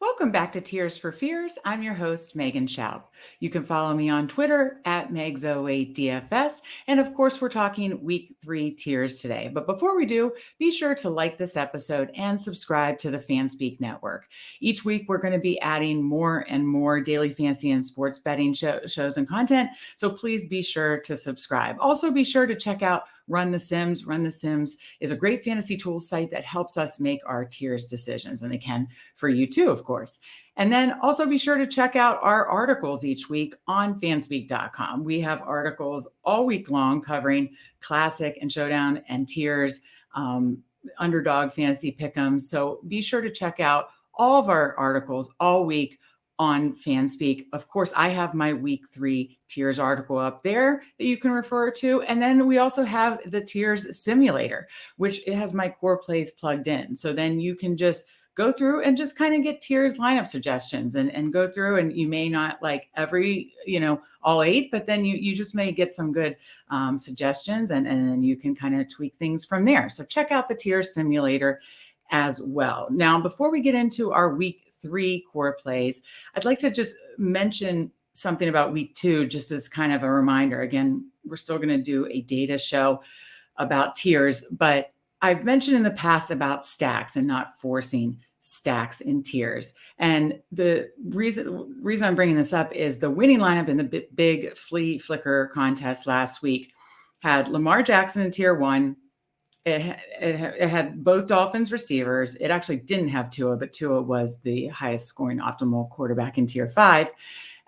Welcome back to Tears for Fears. I'm your host, Megan Shoup. You can follow me on Twitter at Megs08DFS. And of course, we're talking week 3 tiers today. But before we do, be sure to like this episode and subscribe to the FanSpeak Network. Each week, we're going to be adding more and more daily fantasy and sports betting shows and content. So please be sure to subscribe. Also, be sure to check out Run the Sims. Run the Sims is a great fantasy tools site that helps us make our tiers decisions, and they can for you too, of course. And then also be sure to check out our articles each week on fanspeak.com. We have articles all week long covering classic and showdown and tiers, underdog fantasy pick'ems. So be sure to check out all of our articles all week on FanSpeak. Of course, I have my week 3 tiers article up there that you can refer to. And then we also have the tiers simulator, which it has my core plays plugged in. So then you can just go through and just kind of get tiers lineup suggestions and go through, and you may not like every, all 8, but then you just may get some good suggestions and then you can kind of tweak things from there. So check out the tiers simulator as well. Now, before we get into our week 3 core plays, I'd like to just mention something about week 2, just as kind of a reminder. Again, we're still going to do a data show about tiers, but I've mentioned in the past about stacks and not forcing stacks in tiers. And the reason I'm bringing this up is the winning lineup in the big flea flicker contest last week had Lamar Jackson in tier 1. It had both Dolphins receivers. It actually didn't have Tua, but Tua was the highest scoring optimal quarterback in tier 5.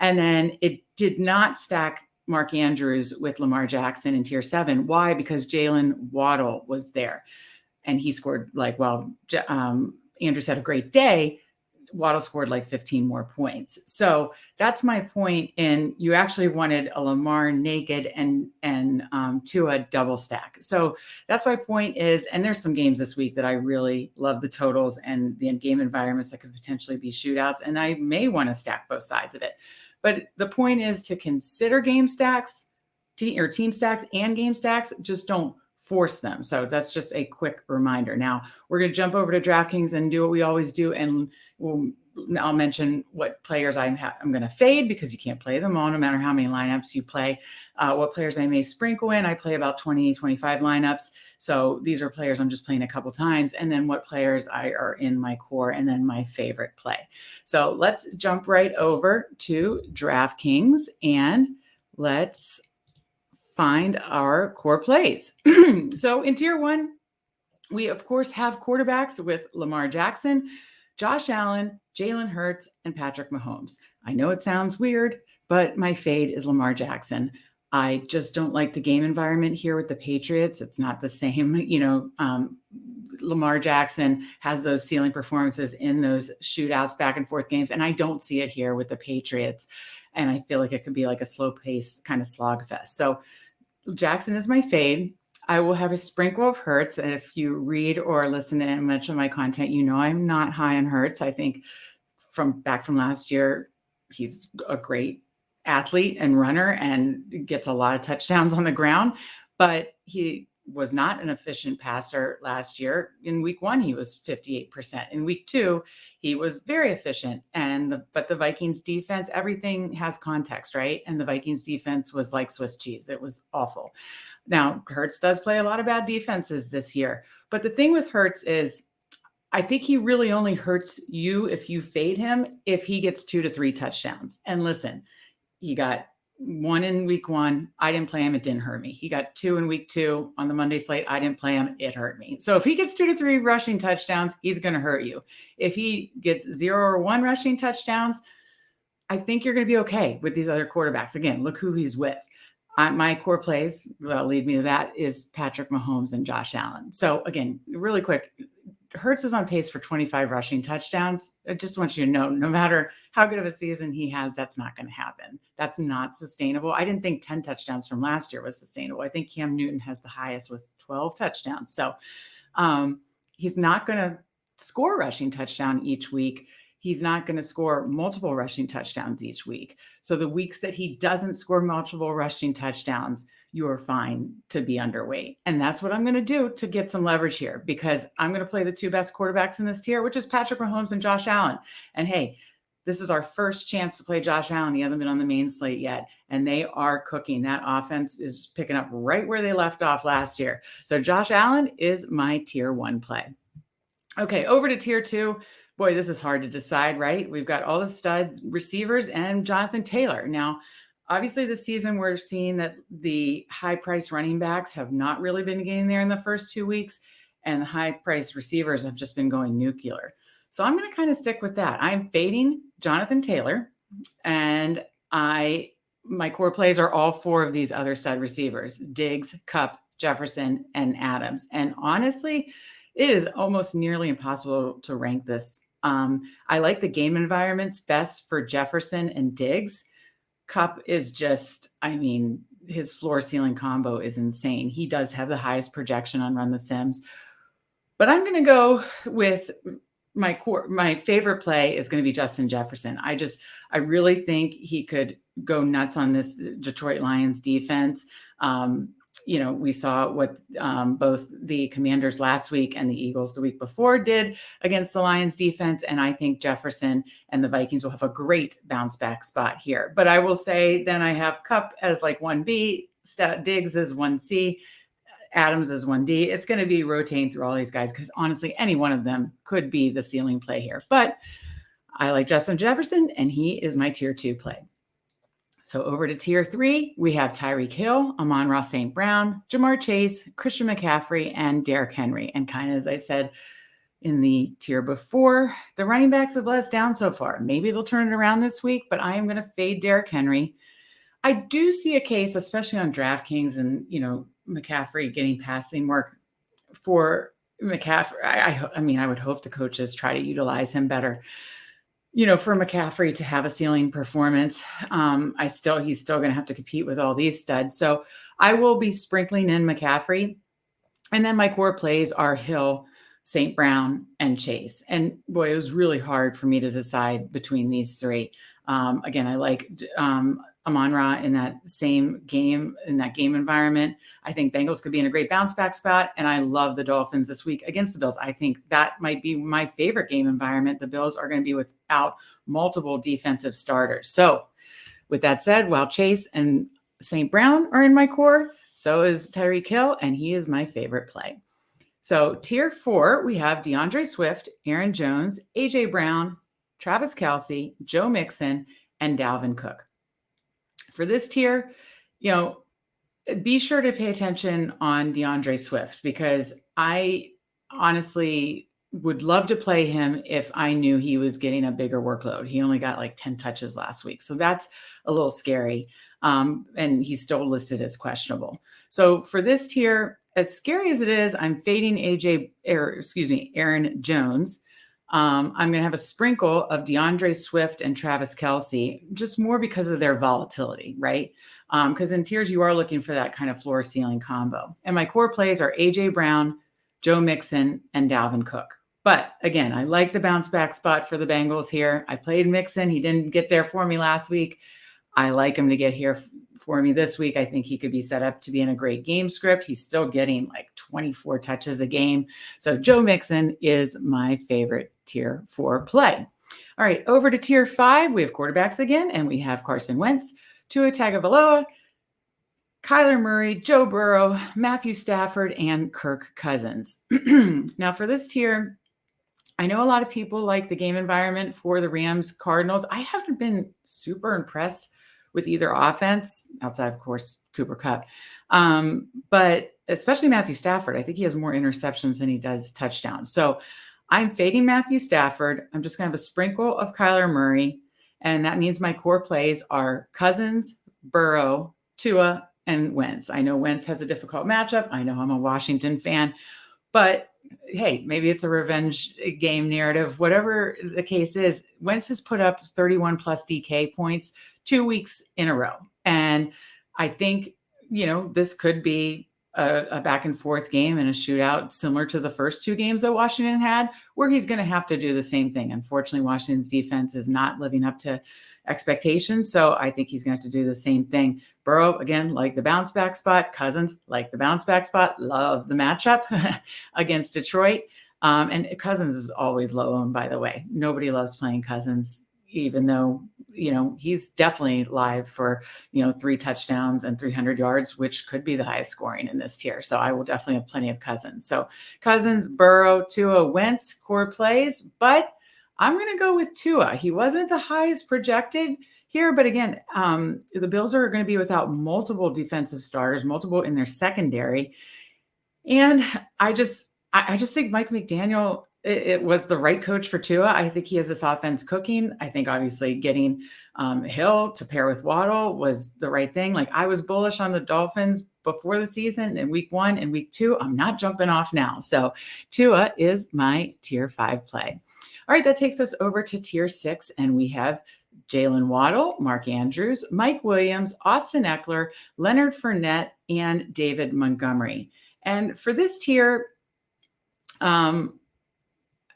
And then it did not stack Mark Andrews with Lamar Jackson in tier 7. Why? Because Jalen Waddle was there and he scored Andrews had a great day. Waddle scored 15 more points. So that's my point. And you actually wanted a Lamar naked and Tua double stack. So that's my point is, and there's some games this week that I really love the totals and the game environments that could potentially be shootouts. And I may want to stack both sides of it. But the point is to consider game stacks or team stacks and game stacks. Just don't force them. So that's just a quick reminder. Now we're going to jump over to DraftKings and do what we always do. And I'll mention what players I'm going to fade because you can't play them all no matter how many lineups you play. What players I may sprinkle in. I play about 20, 25 lineups. So these are players I'm just playing a couple times. And then what players are in my core and then my favorite play. So let's jump right over to DraftKings and let's find our core plays. So in tier 1, we of course have quarterbacks with Lamar Jackson, Josh Allen, Jalen Hurts, and Patrick Mahomes. I know it sounds weird, but my fade is Lamar Jackson. I just don't like the game environment here with the Patriots. It's not the same, Lamar Jackson has those ceiling performances in those shootouts, back and forth games, and I don't see it here with the Patriots. And I feel like it could be like a slow pace kind of slog fest. So Jackson is my fade. I will have a sprinkle of Hurts. And if you read or listen to much of my content, I'm not high on Hurts. I think from last year, he's a great athlete and runner and gets a lot of touchdowns on the ground, but he was not an efficient passer last year. In week 1, he was 58%. In week 2, he was very efficient. But the Vikings defense, everything has context, right? And the Vikings defense was like Swiss cheese. It was awful. Now, Hurts does play a lot of bad defenses this year. But the thing with Hurts is I think he really only hurts you if you fade him, if he gets 2 to 3 touchdowns. And listen, he got 1 in week 1. I didn't play him. It didn't hurt me. He got 2 in week 2 on the Monday slate. I didn't play him. It hurt me. So if he gets 2 to 3 rushing touchdowns, he's going to hurt you. If he gets 0 or 1 rushing touchdowns, I think you're going to be okay with these other quarterbacks. Again, look who he's with. My core plays, lead me to that, is Patrick Mahomes and Josh Allen. So again, really quick, Hurts is on pace for 25 rushing touchdowns. I just want you to know, no matter how good of a season he has, that's not going to happen. That's not sustainable. I didn't think 10 touchdowns from last year was sustainable. I think Cam Newton has the highest with 12 touchdowns. So he's not going to score rushing touchdown each week. He's not going to score multiple rushing touchdowns each week. So the weeks that he doesn't score multiple rushing touchdowns, you're fine to be underweight. And that's what I'm going to do to get some leverage here, because I'm going to play the two best quarterbacks in this tier, which is Patrick Mahomes and Josh Allen. And hey, this is our first chance to play Josh Allen. He hasn't been on the main slate yet, and they are cooking. That offense is picking up right where they left off last year. So Josh Allen is my tier 1 play. Okay, over to tier 2. Boy, this is hard to decide, right? We've got all the stud receivers and Jonathan Taylor. Now, obviously this season we're seeing that the high-priced running backs have not really been getting there in the first 2 weeks, and the high-priced receivers have just been going nuclear. So I'm going to kind of stick with that. I'm fading Jonathan Taylor, and my core plays are all 4 of these other stud receivers: Diggs, Kupp, Jefferson, and Adams. And honestly, it is almost nearly impossible to rank this. I like the game environments best for Jefferson and Diggs. Kupp is just, his floor ceiling combo is insane. He does have the highest projection on Run the Sims. But I'm going to go with my favorite play is going to be Justin Jefferson. I really think he could go nuts on this Detroit Lions defense. We saw what both the Commanders last week and the Eagles the week before did against the Lions defense. And I think Jefferson and the Vikings will have a great bounce back spot here. But I will say then I have Kupp as like 1B, Diggs as 1C, Adams as 1D. It's going to be rotating through all these guys because honestly, any one of them could be the ceiling play here. But I like Justin Jefferson, and he is my tier 2 play. So over to tier 3, we have Tyreek Hill, Amon-Ra St. Brown, Jamar Chase, Christian McCaffrey, and Derrick Henry. And kind of as I said in the tier before, the running backs have let us down so far. Maybe they'll turn it around this week, but I am going to fade Derrick Henry. I do see a case, especially on DraftKings and, McCaffrey getting passing work for McCaffrey. I would hope the coaches try to utilize him better. For McCaffrey to have a ceiling performance, he's still going to have to compete with all these studs. So I will be sprinkling in McCaffrey. And then my core plays are Hill, St. Brown, and Chase. And boy, it was really hard for me to decide between these 3. Again, I like Amon-Ra in that same game, in that game environment. I think Bengals could be in a great bounce back spot. And I love the Dolphins this week against the Bills. I think that might be my favorite game environment. The Bills are going to be without multiple defensive starters. So with that said, while Chase and St. Brown are in my core, so is Tyreek Hill, and he is my favorite play. So tier 4, we have DeAndre Swift, Aaron Jones, AJ Brown, Travis Kelce, Joe Mixon, and Dalvin Cook. For this tier, be sure to pay attention on DeAndre Swift, because I honestly would love to play him if I knew he was getting a bigger workload. He only got like 10 touches last week, so that's a little scary. And he's still listed as questionable. So for this tier, as scary as it is, I'm fading Aaron Jones. I'm going to have a sprinkle of DeAndre Swift and Travis Kelce, just more because of their volatility, right? Because in tiers, you are looking for that kind of floor ceiling combo. And my core plays are AJ Brown, Joe Mixon, and Dalvin Cook. But again, I like the bounce back spot for the Bengals here. I played Mixon. He didn't get there for me last week. I like him to get here for me this week. I think he could be set up to be in a great game script. He's still getting like 24 touches a game. So Joe Mixon is my favorite tier 4 play. All right, over to tier 5, we have quarterbacks again, and we have Carson Wentz, Tua Tagovailoa, Kyler Murray, Joe Burrow, Matthew Stafford, and Kirk Cousins. Now for this tier, I know a lot of people like the game environment for the Rams Cardinals. I haven't been super impressed with either offense, outside of course, Cooper Kupp. But especially Matthew Stafford. I think he has more interceptions than he does touchdowns. So I'm fading Matthew Stafford. I'm just going to have a sprinkle of Kyler Murray. And that means my core plays are Cousins, Burrow, Tua, and Wentz. I know Wentz has a difficult matchup. I know I'm a Washington fan. But hey, maybe it's a revenge game narrative. Whatever the case is, Wentz has put up 31 plus DK points 2 weeks in a row. And I think, this could be a back and forth game and a shootout similar to the first two games that Washington had, where he's going to have to do the same thing. Unfortunately, Washington's defense is not living up to expectations. So I think he's going to have to do the same thing. Burrow, again, like the bounce back spot. Cousins, like the bounce back spot. Love the matchup against Detroit. And Cousins is always low owned, by the way. Nobody loves playing Cousins, even though, he's definitely live for, 3 touchdowns and 300 yards, which could be the highest scoring in this tier. So I will definitely have plenty of Cousins. So Cousins, Burrow, Tua, Wentz, core plays, but I'm going to go with Tua. He wasn't the highest projected here, but again, the Bills are going to be without multiple defensive starters, multiple in their secondary. And I just think Mike McDaniel, it was the right coach for Tua. I think he has this offense cooking. I think obviously getting Hill to pair with Waddle was the right thing. Like, I was bullish on the Dolphins before the season in week 1 and week 2. I'm not jumping off now. So Tua is my tier 5 play. All right, that takes us over to tier 6, and we have Jalen Waddle, Mark Andrews, Mike Williams, Austin Eckler, Leonard Fournette, and David Montgomery. And for this tier,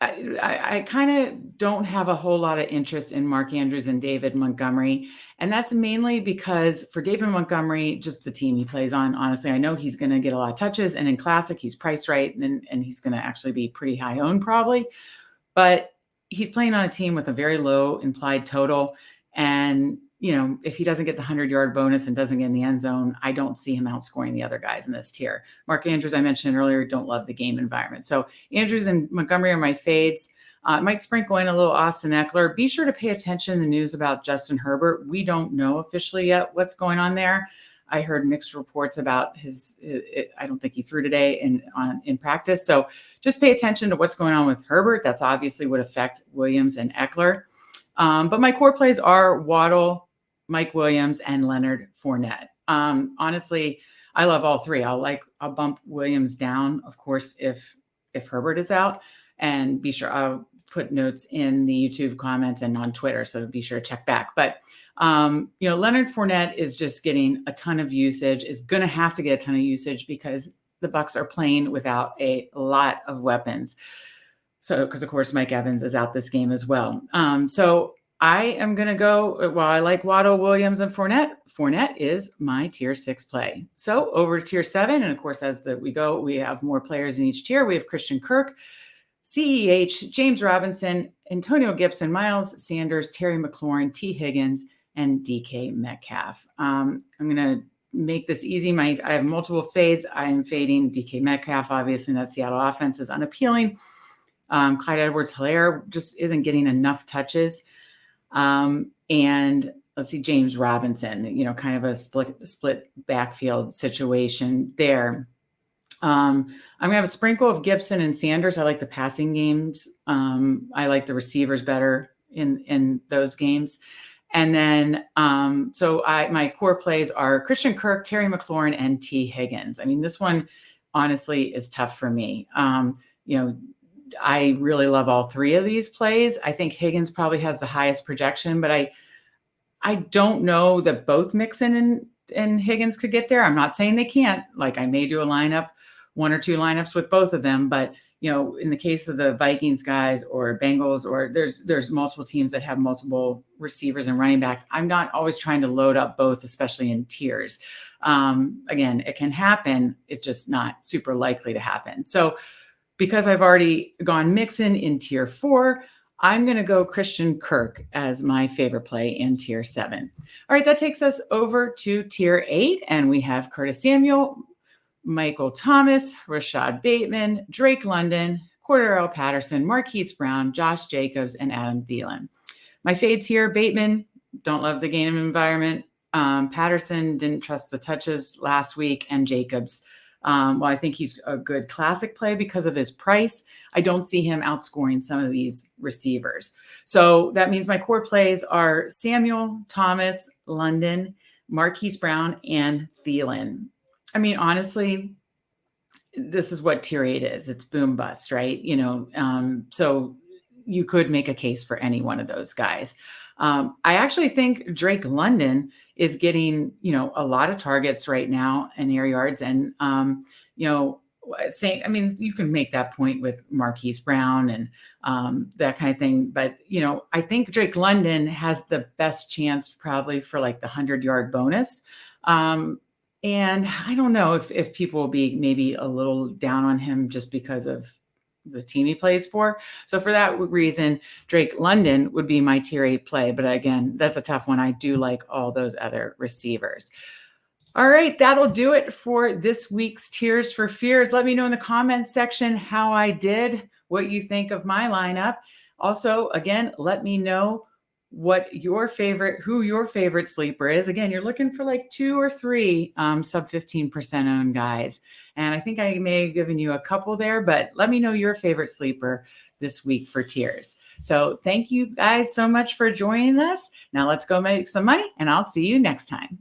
I kind of don't have a whole lot of interest in Mark Andrews and David Montgomery. And that's mainly because for David Montgomery, just the team he plays on, honestly, I know he's going to get a lot of touches. And in Classic, he's priced right, and he's going to actually be pretty high owned probably. But he's playing on a team with a very low implied total. And, if he doesn't get the 100-yard bonus and doesn't get in the end zone, I don't see him outscoring the other guys in this tier. Mark Andrews, I mentioned earlier, don't love the game environment. So Andrews and Montgomery are my fades. Might sprinkle in a little Austin Eckler. Be sure to pay attention to the news about Justin Herbert. We don't know officially yet what's going on there. I heard mixed reports about I don't think he threw today in practice. So just pay attention to what's going on with Herbert. That's obviously would affect Williams and Eckler. But my core plays are Waddle, Mike Williams, and Leonard Fournette. Honestly, I love all three. I'll bump Williams down, of course, if Herbert is out, and be sure I'll put notes in the YouTube comments and on Twitter. So be sure to check back. But Leonard Fournette is just getting a ton of usage, is going to have to get a ton of usage because the Bucs are playing without a lot of weapons. So, because of course, Mike Evans is out this game as well. So I am going to go, while I like Waddle, Williams, and Fournette is my tier 6 play. So over to tier 7. And of course, as we go, we have more players in each tier. We have Christian Kirk, CEH, James Robinson, Antonio Gibson, Miles Sanders, Terry McLaurin, T. Higgins, and DK Metcalf. I'm going to make this easy. I have multiple fades. I am fading DK Metcalf. Obviously, that Seattle offense is unappealing. Clyde Edwards-Helaire just isn't getting enough touches. And let's see, James Robinson, kind of a split backfield situation there. I'm going to have a sprinkle of Gibson and Sanders. I like the passing games. I like the receivers better in those games. And then, my core plays are Christian Kirk, Terry McLaurin, and T. Higgins. I mean, this one honestly is tough for me. I really love all three of these plays. I think Higgins probably has the highest projection, but I don't know that both Mixon and Higgins could get there. I'm not saying they can't. Like, I may do a lineup, 1 or 2 lineups with both of them, but in the case of the Vikings guys or Bengals, or there's multiple teams that have multiple receivers and running backs. I'm not always trying to load up both, especially in tiers. Again, it can happen. It's just not super likely to happen. So because I've already gone Mixon in tier 4, I'm going to go Christian Kirk as my favorite play in tier 7. All right, that takes us over to tier 8, and we have Curtis Samuel, Michael Thomas, Rashad Bateman, Drake London, Cordarrelle Patterson, Marquise Brown, Josh Jacobs, and Adam Thielen. My fades here: Bateman, don't love the game environment. Patterson, didn't trust the touches last week, and Jacobs, I think he's a good classic play because of his price. I don't see him outscoring some of these receivers. So that means my core plays are Samuel, Thomas, London, Marquise Brown, and Thielen. I mean, honestly, this is what tier 8 is. It's boom bust, right? So you could make a case for any one of those guys. I actually think Drake London is getting, a lot of targets right now in air yards. And, saying, I mean, you can make that point with Marquise Brown and that kind of thing. But, I think Drake London has the best chance probably for like the 100-yard bonus. And I don't know if people will be maybe a little down on him just because of the team he plays for. So for that reason, Drake London would be my tier 8 play. But again, that's a tough one. I do like all those other receivers. All right, that'll do it for this week's Tears for Fears. Let me know in the comments section how I did, what you think of my lineup. Also, again, let me know who your favorite sleeper is. Again, you're looking for like 2 or 3 sub 15% owned guys. And I think I may have given you a couple there, but let me know your favorite sleeper this week for Tears. So thank you guys so much for joining us. Now let's go make some money, and I'll see you next time.